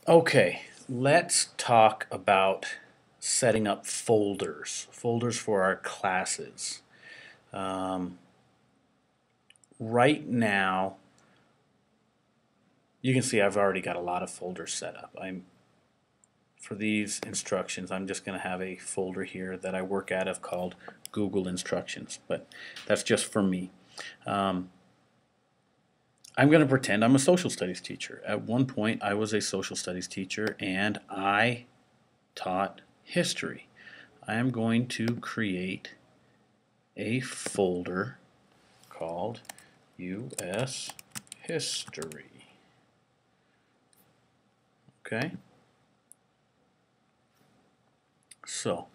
Okay, let's talk about setting up folders for our classes. Um, right now, you can see I've already got a lot of folders set up. For these instructions, I'm just going to have a folder here that I work out of called Google Instructions, but that's just for me. Um, I'm going to pretend I'm a social studies teacher. At one point, I was a social studies teacher and I taught history. I am going to create a folder called U.S. History. Okay? So,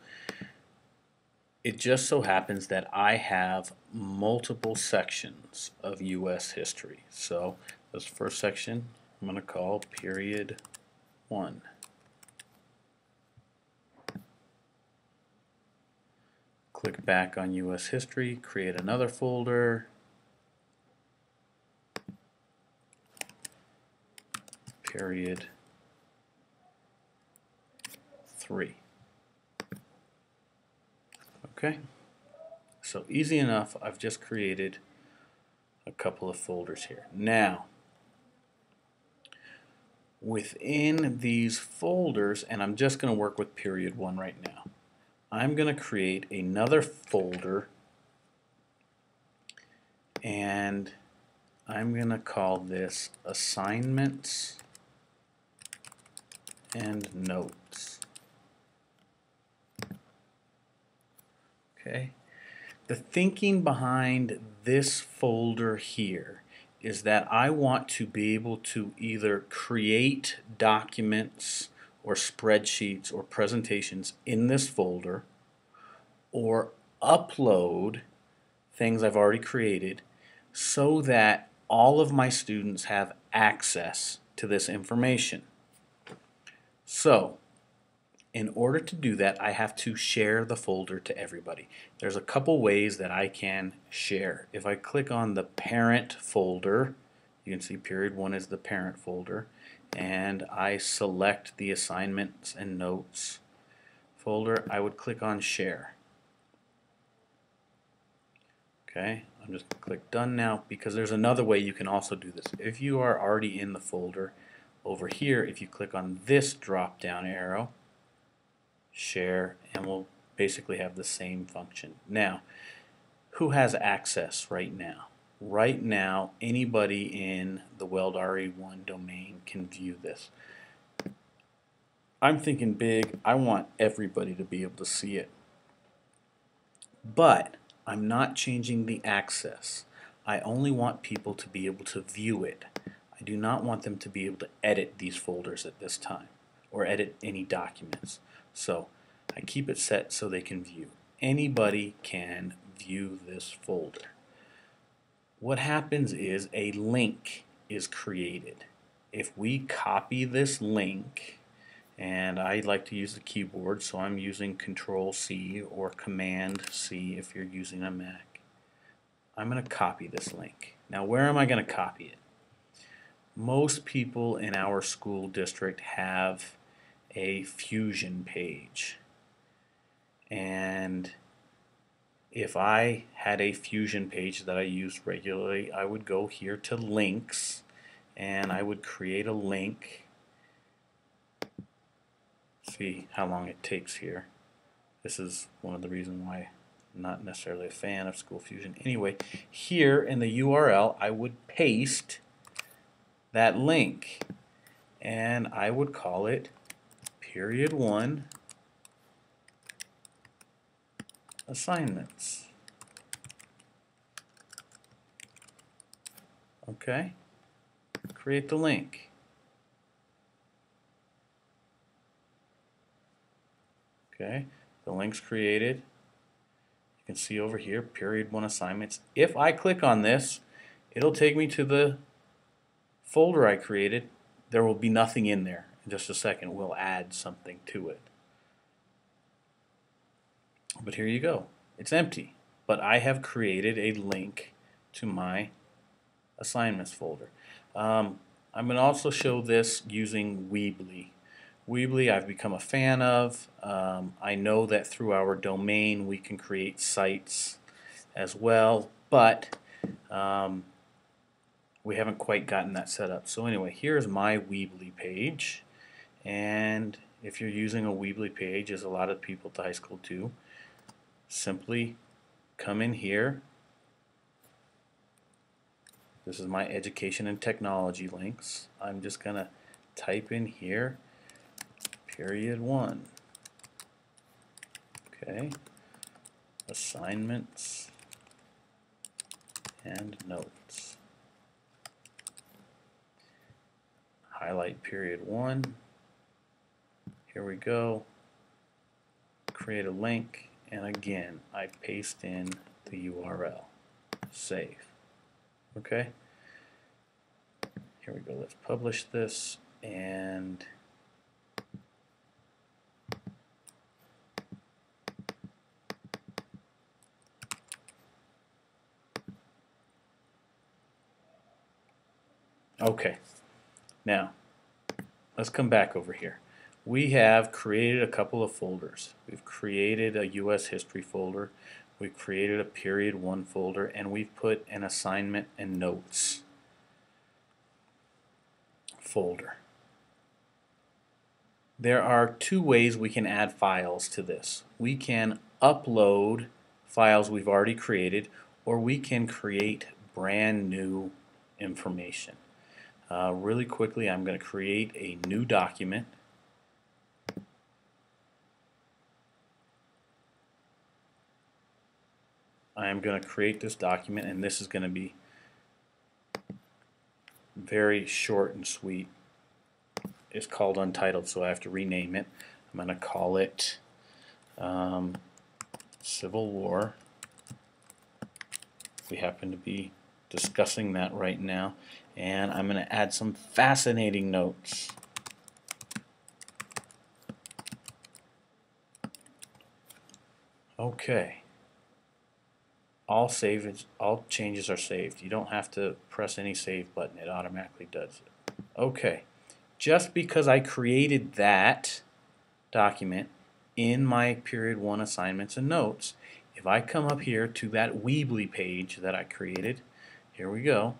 it just so happens that I have multiple sections of U.S. history. So, this first section I'm going to call Period 1. Click back on U.S. history, create another folder, Period 3. Okay? So easy enough, I've just created a couple of folders here. Now, within these folders, and I'm just going to work with Period 1 right now, I'm going to create another folder and I'm going to call this Assignments and Notes. Okay? The thinking behind this folder here is that I want to be able to either create documents or spreadsheets or presentations in this folder or upload things I've already created so that all of my students have access to this information. So, in order to do that, I have to share the folder to everybody. There's a couple ways that I can share. If I click on the parent folder, you can see Period 1 is the parent folder, and I select the Assignments and Notes folder, I would click on Share. Okay, I'm just going to click Done now because there's another way you can also do this. If you are already in the folder, over here, if you click on this drop down arrow, Share, and we'll basically have the same function. Now, who has access right now? Right now, anybody in the Weld RE1 domain can view this. I'm thinking big. I want everybody to be able to see it. But I'm not changing the access. I only want people to be able to view it. I do not want them to be able to edit these folders at this time or edit any documents. So I keep it set so they can view. Anybody can view this folder. What happens is a link is created. If we copy this link, and I like to use the keyboard, so I'm using Control C or Command C if you're using a Mac. I'm going to copy this link. Now, where am I going to copy it? Most people in our school district have a Fusion page. And if I had a Fusion page that I used regularly, I would go here to Links and I would create a link. See how long it takes here. This is one of the reasons why I'm not necessarily a fan of School Fusion. Anyway, here in the URL, I would paste that link and I would call it Period 1 Assignments. Okay? Create the link. Okay? The link's created. You can see over here, Period 1 Assignments. If I click on this, it'll take me to the folder I created. There will be nothing in there. In just a second, we'll add something to it. But here you go. It's empty. But I have created a link to my assignments folder. I'm going to also show this using Weebly. Weebly I've become a fan of. I know that through our domain we can create sites as well, but we haven't quite gotten that set up. So anyway, here's my Weebly page, and if you're using a Weebly page, as a lot of people at the high school do, simply come in here. This is my education and technology links. I'm just going to type in here period 1. Okay, assignments and notes. Highlight period 1. Here we go. Create a link, and again I paste in the URL. Save. Okay. Here we go. Let's publish this, and okay. Now let's come back over here. We have created a couple of folders. We've created a U.S. history folder, we've created a period 1 folder, and we've put an assignment and notes folder. There are two ways we can add files to this. We can upload files we've already created, or we can create brand new information. Really quickly, I'm going to create a new document. I am going to create this document, and this is going to be very short and sweet. It's called Untitled, so I have to rename it. I'm going to call it Civil War. We happen to be discussing that right now, and I'm going to add some fascinating notes. Okay. All changes are saved. You don't have to press any save button. It automatically does it. Okay. Just because I created that document in my period 1 assignments and notes, if I come up here to that Weebly page that I created, here we go.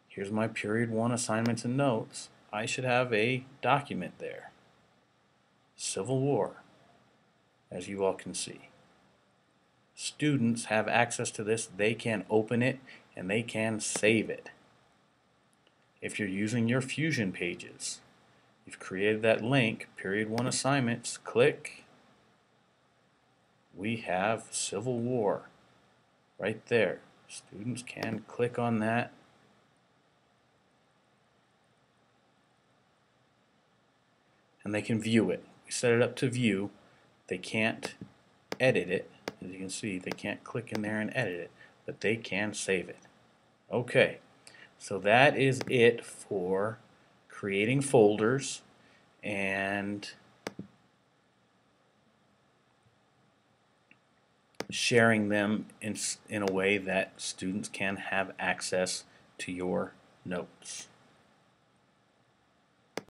Here's my period 1 assignments and notes. I should have a document there. Civil War, as you all can see. Students have access to this. They can open it and they can save it. If you're using your Fusion pages, you've created that link, period 1 assignments, click. We have Civil War right there. Students can click on that. And they can view it. We set it up to view. They can't edit it. As you can see, they can't click in there and edit it, but they can save it. Okay, so that is it for creating folders and sharing them in a way that students can have access to your notes.